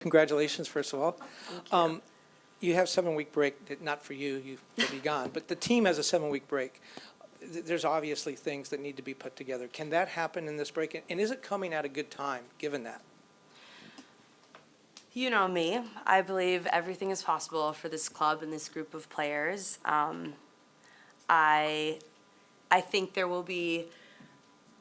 Congratulations, first of all. Thank you. You have 7-week break, not for you, you'll be gone, but the team has a 7-week break. There's obviously things that need to be put together. Can that happen in this break? And is it coming at a good time, given that? You know me. I believe everything is possible for this club and this group of players. I think there will be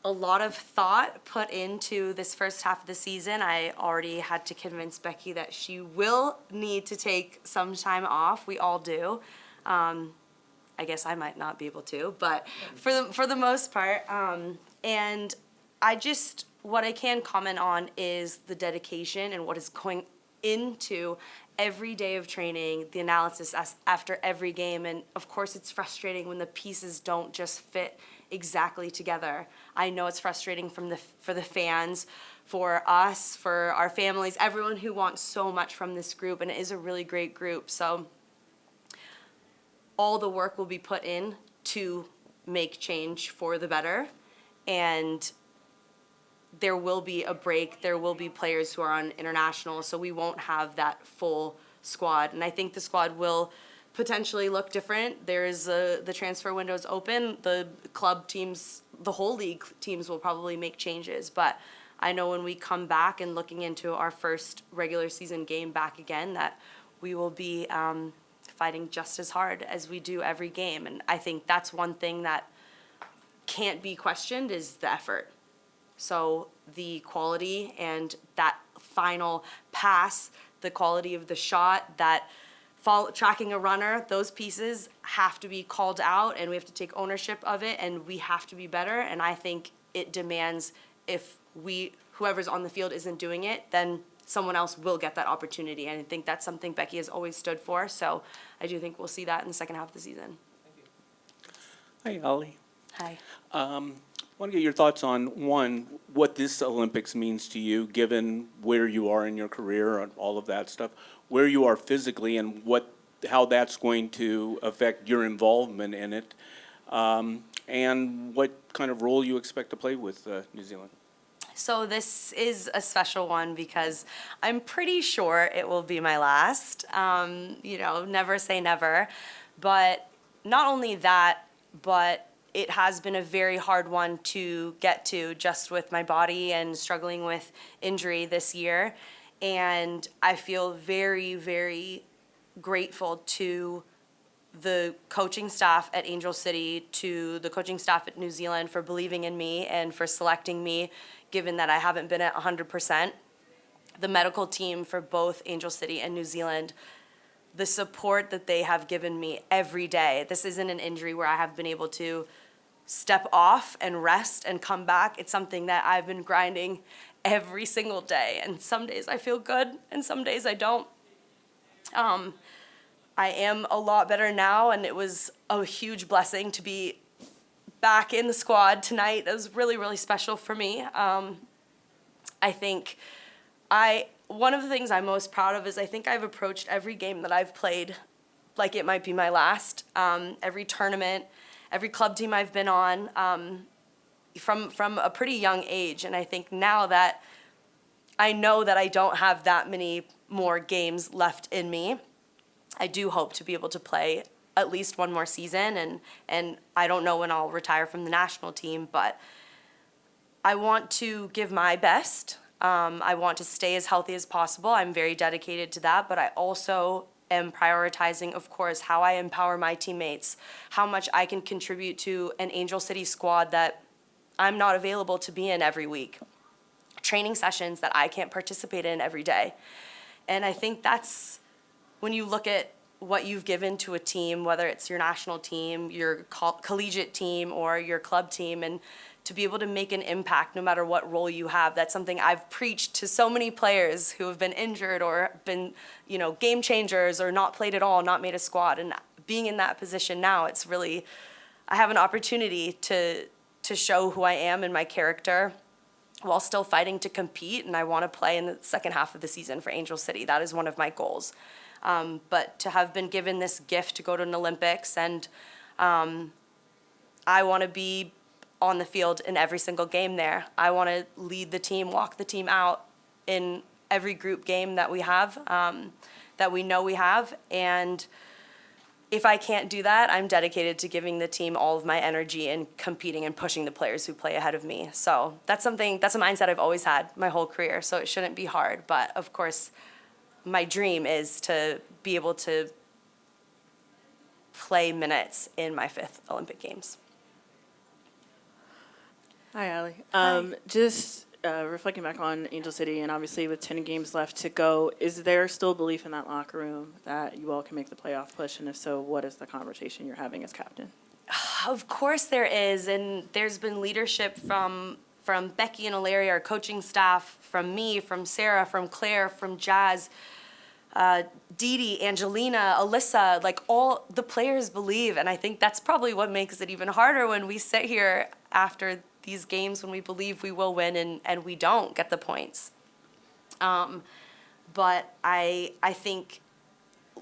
a lot of thought put into this first half of the season. I already had to convince Becki that she will need to take some time off. We all do. I guess I might not be able to, but for the most part. And what I can comment on is the dedication and what is going into every day of training, the analysis after every game. And of course it's frustrating when the pieces don't just fit exactly together. I know it's frustrating for the fans, for us, for our families, everyone who wants so much from this group, and it is a really great group. So all the work will be put in to make change for the better, and there will be a break. There will be players who are on international, so we won't have that full squad. And I think the squad will potentially look different. The transfer window is open. The club teams, the whole league teams will probably make changes. But I know when we come back and looking into our first regular season game back again, that we will be fighting just as hard as we do every game. And I think that's one thing that can't be questioned is the effort. So the quality and that final pass, the quality of the shot, that tracking a runner, those pieces have to be called out, and we have to take ownership of it, and we have to be better. And I think it demands, if whoever's on the field isn't doing it, then someone else will get that opportunity. And I think that's something Becki has always stood for. So I do think we'll see that in the second half of the season. Hi, Ollie. Hi. I want to get your thoughts on, one, what this Olympics means to you, given where you are in your career and all of that stuff, where you are physically, and how that's going to affect your involvement in it, and what kind of role you expect to play with New Zealand. So this is a special one because I'm pretty sure it will be my last. Never say never. But not only that, but it has been a very hard one to get to, just with my body and struggling with injury this year. And I feel very, very grateful to the coaching staff at Angel City, to the coaching staff at New Zealand for believing in me and for selecting me, given that I haven't been at 100%. The medical team for both Angel City and New Zealand, the support that they have given me every day. This isn't an injury where I have been able to step off and rest and come back. It's something that I've been grinding every single day. And some days I feel good and some days I don't. I am a lot better now, and it was a huge blessing to be back in the squad tonight. It was really, really special for me. I think one of the things I'm most proud of is I think I've approached every game that I've played like it might be my last. Every tournament, every club team I've been on, from a pretty young age. And I think now that I know that I don't have that many more games left in me, I do hope to be able to play at least one more season. And I don't know when I'll retire from the national team, but I want to give my best. I want to stay as healthy as possible. I'm very dedicated to that, but I also am prioritizing, of course, how I empower my teammates, how much I can contribute to an Angel City squad that I'm not available to be in every week, training sessions that I can't participate in every day. And I think that's when you look at what you've given to a team, whether it's your national team, your collegiate team, or your club team, and to be able to make an impact no matter what role you have. That's something I've preached to so many players who have been injured or been, game changers or not played at all, not made a squad. And being in that position now, it's really, I have an opportunity to show who I am and my character while still fighting to compete. And I want to play in the second half of the season for Angel City. That is one of my goals. But to have been given this gift to go to an Olympics, and I want to be on the field in every single game there. I want to lead the team, walk the team out in every group game that we have, that we know we have. And if I can't do that, I'm dedicated to giving the team all of my energy and competing and pushing the players who play ahead of me. So that's a mindset I've always had my whole career, so it shouldn't be hard. But of course, my dream is to be able to play minutes in my 5th Olympic Games. Hi, Allie. Hi. Just reflecting back on Angel City, and obviously with 10 games left to go, is there still belief in that locker room that you all can make the playoff push? And if so, what is the conversation you're having as captain? Of course there is, and there's been leadership from Becki and Alaria, our coaching staff, from me, from Sarah, from Claire, from Jazz, Dee Dee, Angelina, Alyssa, like all the players believe, and I think that's probably what makes it even harder when we sit here after these games when we believe we will win and we don't get the points. But I think,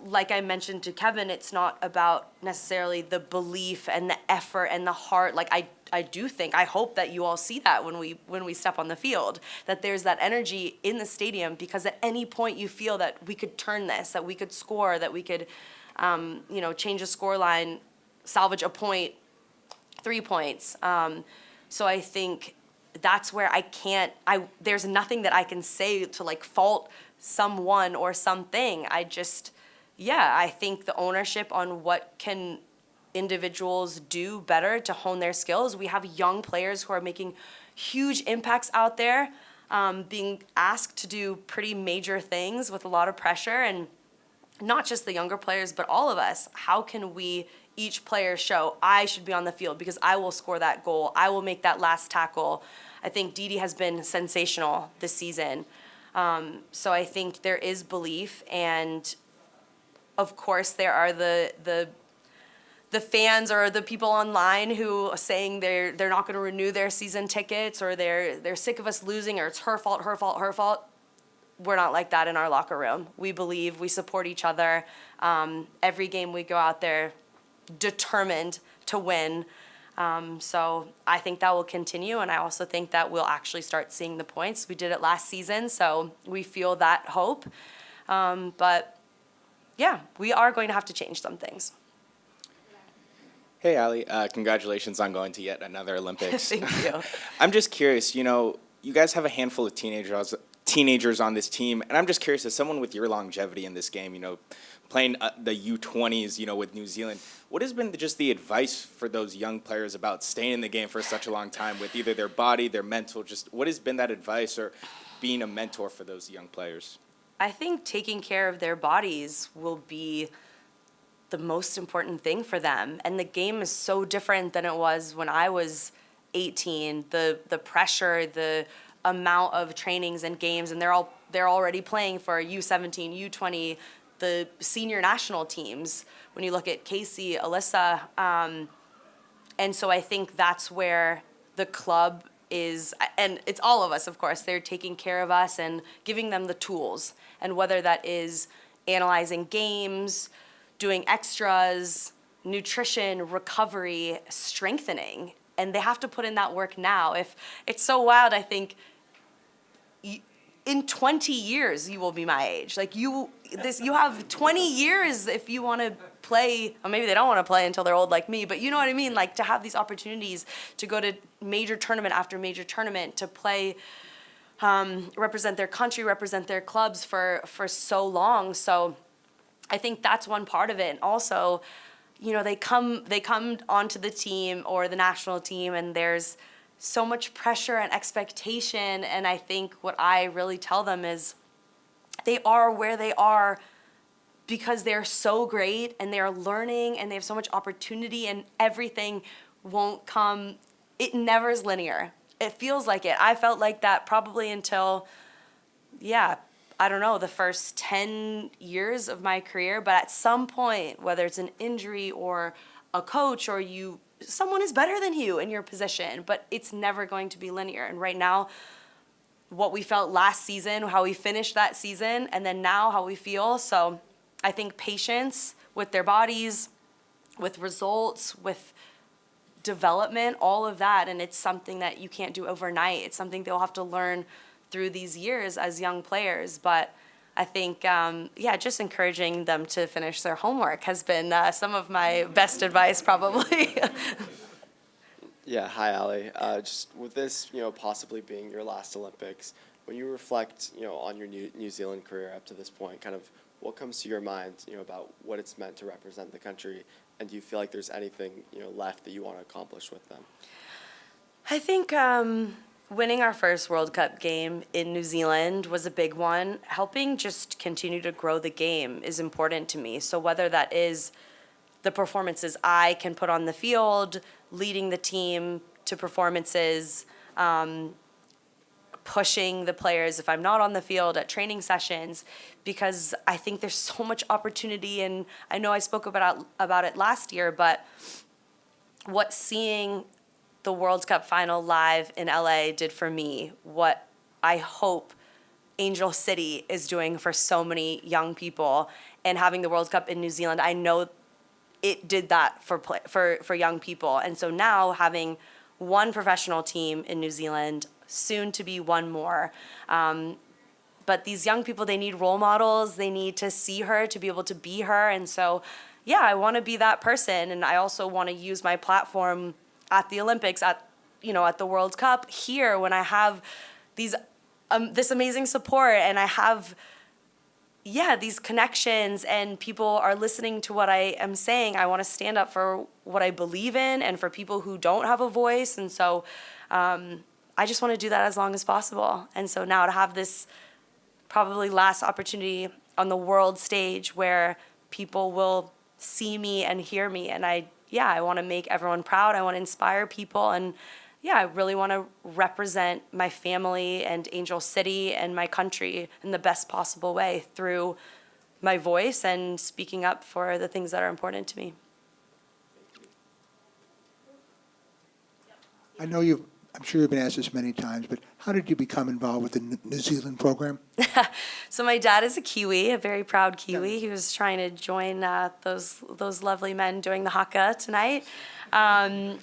like I mentioned to Kevin, it's not about necessarily the belief and the effort and the heart. Like I hope that you all see that when we step on the field, that there's that energy in the stadium, because at any point you feel that we could turn this, that we could score, that we could, change a score line, salvage a point, 3 points. So I think that's where there's nothing that I can say to like fault someone or something. I think the ownership on what can individuals do better to hone their skills. We have young players who are making huge impacts out there, being asked to do pretty major things with a lot of pressure, and not just the younger players, but all of us. How can we, each player, show I should be on the field because I will score that goal, I will make that last tackle. I think Dee Dee has been sensational this season. So I think there is belief, and of course there are the fans or the people online who are saying they're not going to renew their season tickets, or they're sick of us losing, or it's her fault. We're not like that in our locker room. We believe, we support each other. Every game we go out there determined to win. So I think that will continue, and I also think that we'll actually start seeing the points. We did it last season, so we feel that hope. But yeah, we are going to have to change some things. Hey, Allie. Congratulations on going to yet another Olympics. Thank you. I'm just curious, you guys have a handful of teenagers on this team, and I'm just curious, as someone with your longevity in this game, playing the U20s, with New Zealand, what has been just the advice for those young players about staying in the game for such a long time with either their body, their mental, just what has been that advice, or being a mentor for those young players? I think taking care of their bodies will be the most important thing for them. And the game is so different than it was when I was 18. The pressure, the amount of trainings and games, and they're already playing for U17, U20, the senior national teams. When you look at Casey, Alyssa, and so I think that's where the club is, and it's all of us, of course. They're taking care of us and giving them the tools, and whether that is analyzing games, doing extras, nutrition, recovery, strengthening, and they have to put in that work now. If it's so wild, I think in 20 years you will be my age. Like you have 20 years if you want to play, or maybe they don't want to play until they're old like me, but you know what I mean? Like to have these opportunities to go to major tournament after major tournament, to play, represent their country, represent their clubs for so long. So I think that's one part of it. And also, they come onto the team or the national team, and there's so much pressure and expectation. And I think what I really tell them is they are where they are because they're so great, and they're learning, and they have so much opportunity, and everything won't come. It never is linear. It feels like it. I felt like that probably until, I don't know, the first 10 years of my career, but at some point, whether it's an injury or a coach or someone is better than you in your position, but it's never going to be linear. And right now, what we felt last season, how we finished that season, and then now how we feel. So I think patience with their bodies, with results, with development, all of that, and it's something that you can't do overnight. It's something they'll have to learn through these years as young players. But I think, just encouraging them to finish their homework has been some of my best advice, probably. Yeah, hi, Ali. Just with this, possibly being your last Olympics, when you reflect, on your New Zealand career up to this point, kind of what comes to your mind, about what it's meant to represent the country, and do you feel like there's anything, left that you want to accomplish with them? I think winning our first World Cup game in New Zealand was a big one. Helping just continue to grow the game is important to me. So whether that is the performances I can put on the field, leading the team to performances, pushing the players if I'm not on the field at training sessions, because I think there's so much opportunity. And I know I spoke about it last year, but what seeing the World Cup final live in LA did for me, what I hope Angel City is doing for so many young people, and having the World Cup in New Zealand, I know it did that for young people. And so now having one professional team in New Zealand, soon to be one more. But these young people, they need role models. They need to see her to be able to be her. And so, yeah, I want to be that person. And I also want to use my platform at the Olympics, at the World Cup here, when I have this amazing support, and I have these connections, and people are listening to what I am saying. I want to stand up for what I believe in and for people who don't have a voice. And so I just want to do that as long as possible. And so now to have this probably last opportunity on the world stage where people will see me and hear me, and I want to make everyone proud. I want to inspire people, and I really want to represent my family and Angel City and my country in the best possible way through my voice and speaking up for the things that are important to me. I'm sure you've been asked this many times, but how did you become involved with the New Zealand program? So my dad is a Kiwi, a very proud Kiwi. He was trying to join those lovely men doing the haka tonight. And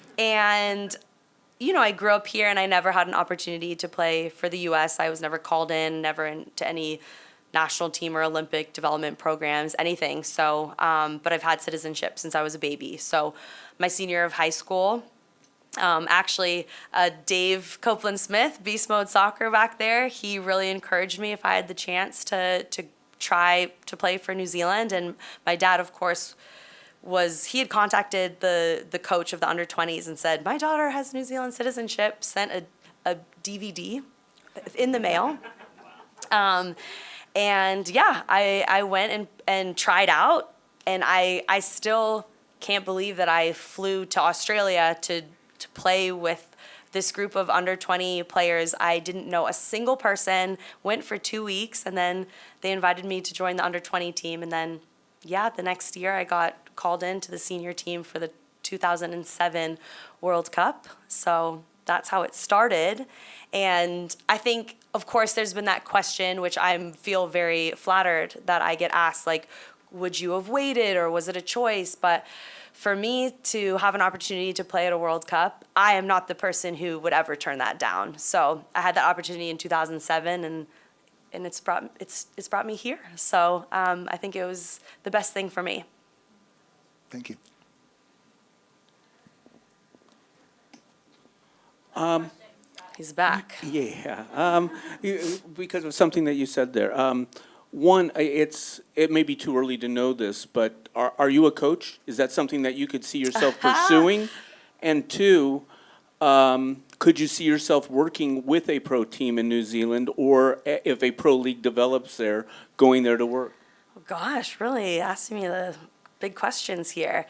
I grew up here, and I never had an opportunity to play for the U.S. I was never called in, never into any national team or Olympic development programs, anything. So, but I've had citizenship since I was a baby. So my senior year of high school, Dave Copeland-Smith, Beast Mode Soccer back there, he really encouraged me if I had the chance to try to play for New Zealand. And my dad, of course, he had contacted the coach of the under-20s and said, my daughter has New Zealand citizenship, sent a DVD in the mail. I went and tried out, and I still can't believe that I flew to Australia to play with this group of under-20 players. I didn't know a single person, went for 2 weeks, and then they invited me to join the under-20 team. And then, the next year I got called into the senior team for the 2007 World Cup. So that's how it started. And I think, of course, there's been that question, which I feel very flattered that I get asked, like, would you have waited, or was it a choice? But for me to have an opportunity to play at a World Cup, I am not the person who would ever turn that down. So I had that opportunity in 2007, and it's brought me here. So I think it was the best thing for me. Thank you. He's back. Yeah, because of something that you said there. One, it may be too early to know this, but are you a coach? Is that something that you could see yourself pursuing? And two, could you see yourself working with a pro team in New Zealand, or if a pro league develops there, going there to work? Oh gosh, really asking me the big questions here.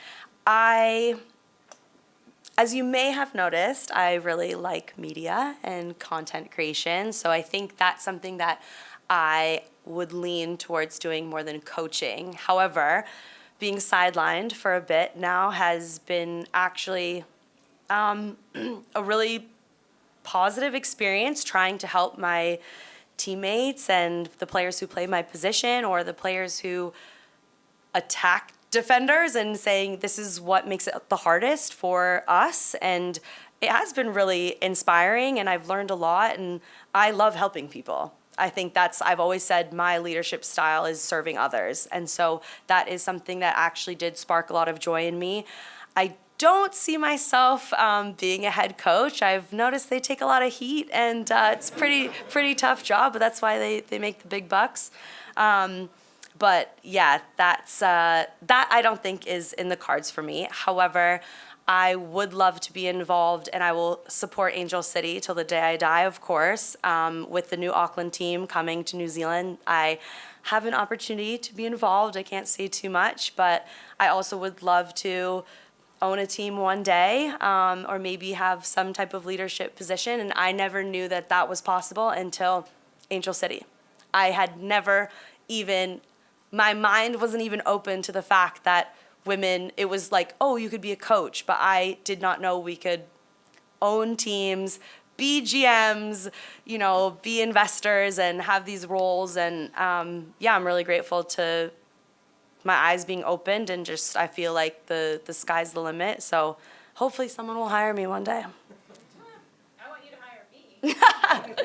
As you may have noticed, I really like media and content creation, so I think that's something that I would lean towards doing more than coaching. However, being sidelined for a bit now has been actually a really positive experience, trying to help my teammates and the players who play my position, or the players who attack defenders, and saying this is what makes it the hardest for us. And it has been really inspiring, and I've learned a lot, and I love helping people. I think I've always said my leadership style is serving others. And so that is something that actually did spark a lot of joy in me. I don't see myself being a head coach. I've noticed they take a lot of heat, and it's pretty tough job, but that's why they make the big bucks. But yeah, that I don't think is in the cards for me. However, I would love to be involved, and I will support Angel City till the day I die, of course. With the new Auckland team coming to New Zealand, I have an opportunity to be involved. I can't say too much, but I also would love to own a team one day, or maybe have some type of leadership position. And I never knew that was possible until Angel City. I had never even, my mind wasn't even open to the fact that women, it was like, oh, you could be a coach, but I did not know we could own teams, be GMs, be investors, and have these roles. And yeah, I'm really grateful to my eyes being opened, and just I feel like the sky's the limit. So hopefully someone will hire me one day. I want you to hire me.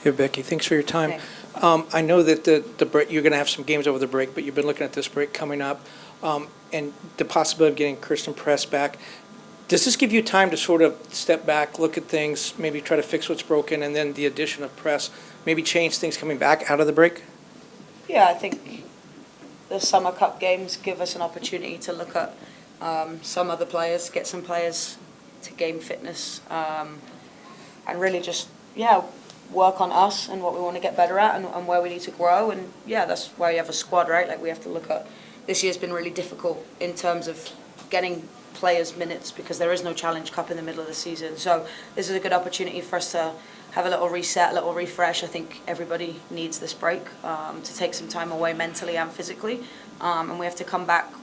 Hey, Becki, thanks for your time. Thanks. I know that the break, you're going to have some games over the break, but you've been looking at this break coming up, and the possibility of getting Kirsten Press back. Does this give you time to sort of step back, look at things, maybe try to fix what's broken, and then the addition of Press, maybe change things coming back out of the break? Yeah, I think the Summer Cup games give us an opportunity to look at some other players, get some players to game fitness, and really just, work on us and what we want to get better at, and where we need to grow. And yeah, that's why you have a squad, right? Like, we have to look at, this year's been really difficult in terms of getting players minutes because there is no Challenge Cup in the middle of the season. So this is a good opportunity for us to have a little reset, a little refresh. I think everybody needs this break to take some time away mentally and physically. And we have to come back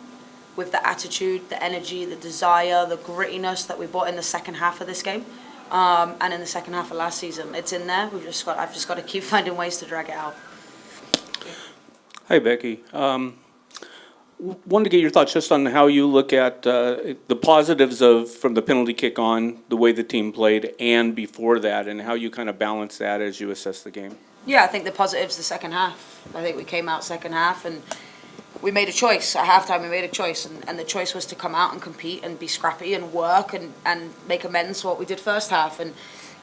with the attitude, the energy, the desire, the grittiness that we brought in the second half of this game. And in the second half of last season. It's in there. I've just got to keep finding ways to drag it out. Hi, Becki. Wanted to get your thoughts just on how you look at the positives from the penalty kick on, the way the team played, and before that, and how you kind of balance that as you assess the game. Yeah, I think the positives the second half. I think we came out second half and we made a choice. At halftime, we made a choice, and the choice was to come out and compete and be scrappy and work and make amends for what we did first half. And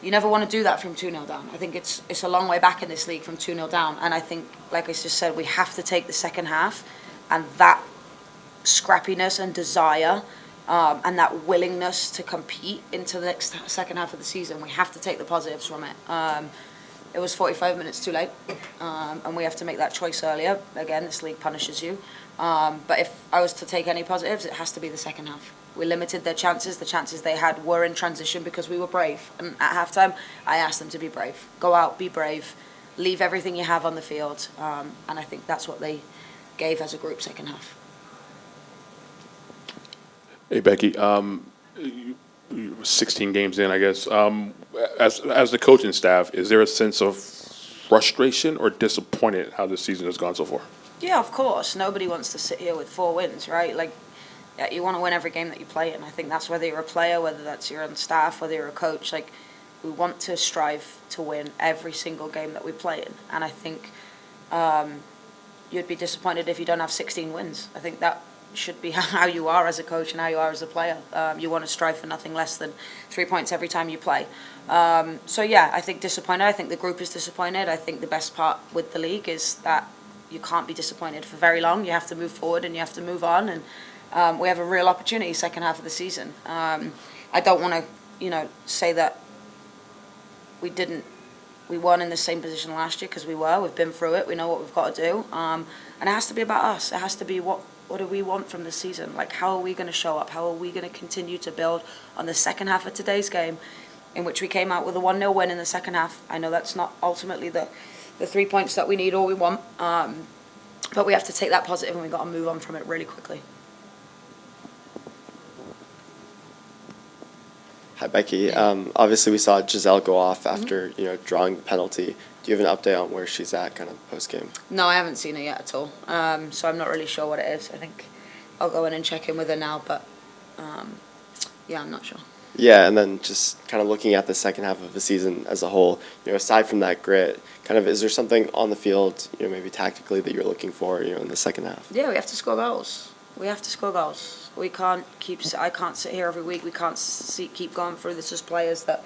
you never want to do that from 2-0 down. I think it's a long way back in this league from 2-0 down. And I think, like I just said, we have to take the second half and that scrappiness and desire and that willingness to compete into the next second half of the season. We have to take the positives from it. It was 45 minutes too late, and we have to make that choice earlier. Again, this league punishes you. But if I was to take any positives, it has to be the second half. We limited their chances. The chances they had were in transition because we were brave. And at halftime, I asked them to be brave. Go out, be brave, leave everything you have on the field. And I think that's what they gave as a group second half. Hey, Becki, you were 16 games in, I guess. As the coaching staff, is there a sense of frustration or disappointed how this season has gone so far? Yeah, of course. Nobody wants to sit here with 4 wins, right? Like, yeah, you want to win every game that you play in. I think that's whether you're a player, whether that's you're on staff, whether you're a coach. Like, we want to strive to win every single game that we play in. And I think you'd be disappointed if you don't have 16 wins. I think that should be how you are as a coach and how you are as a player. You want to strive for nothing less than 3 points every time you play. So yeah, I think disappointed. I think the group is disappointed. I think the best part with the league is that you can't be disappointed for very long. You have to move forward and you have to move on. And we have a real opportunity second half of the season. I don't want to, say that we weren't in the same position last year, because we were. We've been through it. We know what we've got to do. And it has to be about us. It has to be what do we want from this season? Like, how are we going to show up? How are we going to continue to build on the second half of today's game, in which we came out with a 1-0 win in the second half? I know that's not ultimately the 3 points that we need or we want, but we have to take that positive and we've got to move on from it really quickly. Hi, Becki. Obviously, we saw Giselle go off after drawing the penalty. Do you have an update on where she's at, kind of post game? No, I haven't seen her yet at all. So I'm not really sure what it is. I think I'll go in and check in with her now, but yeah, I'm not sure. Yeah, and then just kind of looking at the second half of the season as a whole, aside from that grit, kind of is there something on the field, maybe tactically that you're looking for, in the second half? Yeah, we have to score goals. We have to score goals. We can't I can't sit here every week. We can't keep going through this as players that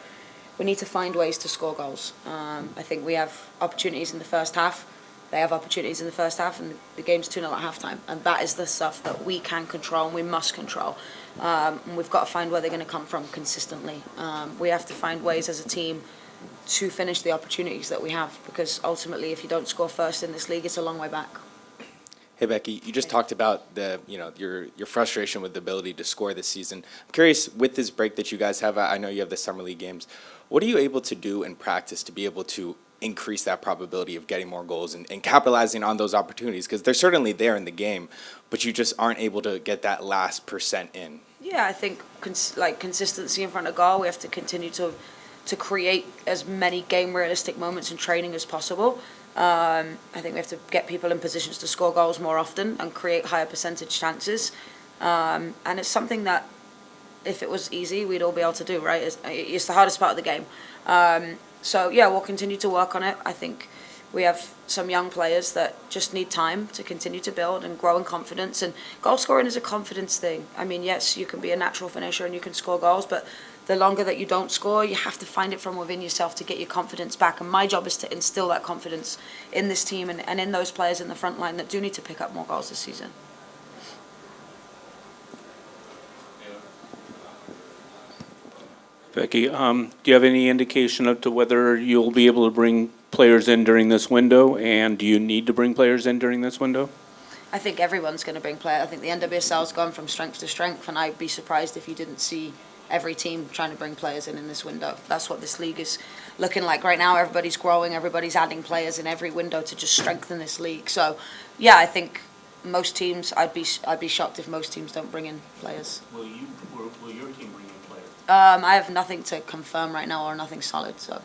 we need to find ways to score goals. I think we have opportunities in the first half. They have opportunities in the first half, and the game's 2-0 at halftime. And that is the stuff that we can control and we must control. And we've got to find where they're going to come from consistently. We have to find ways as a team to finish the opportunities that we have, because ultimately, if you don't score first in this league, it's a long way back. Hey Becki, you just talked about your frustration with the ability to score this season. I'm curious, with this break that you guys have, I know you have the summer league games. What are you able to do in practice to be able to increase that probability of getting more goals and capitalizing on those opportunities? Because they're certainly there in the game, but you just aren't able to get that last % in. Yeah, I think consistency in front of goal. We have to continue to create as many game realistic moments in training as possible. I think we have to get people in positions to score goals more often and create higher percentage chances. And it's something that, if it was easy, we'd all be able to do, right? It's the hardest part of the game. So yeah, we'll continue to work on it. I think we have some young players that just need time to continue to build and grow in confidence. And goal scoring is a confidence thing. I mean, yes, you can be a natural finisher and you can score goals, but the longer that you don't score, you have to find it from within yourself to get your confidence back. And my job is to instill that confidence in this team and in those players in the front line that do need to pick up more goals this season. Becki, do you have any indication as to whether you'll be able to bring players in during this window, and do you need to bring players in during this window? I think everyone's going to bring players. I think the NWSL's gone from strength to strength, and I'd be surprised if you didn't see every team trying to bring players in this window. That's what this league is looking like right now. Everybody's growing, everybody's adding players in every window to just strengthen this league. So, yeah, I think most teams, I'd be shocked if most teams don't bring in players. Will your team bring in players? I have nothing to confirm right now, or nothing solid, so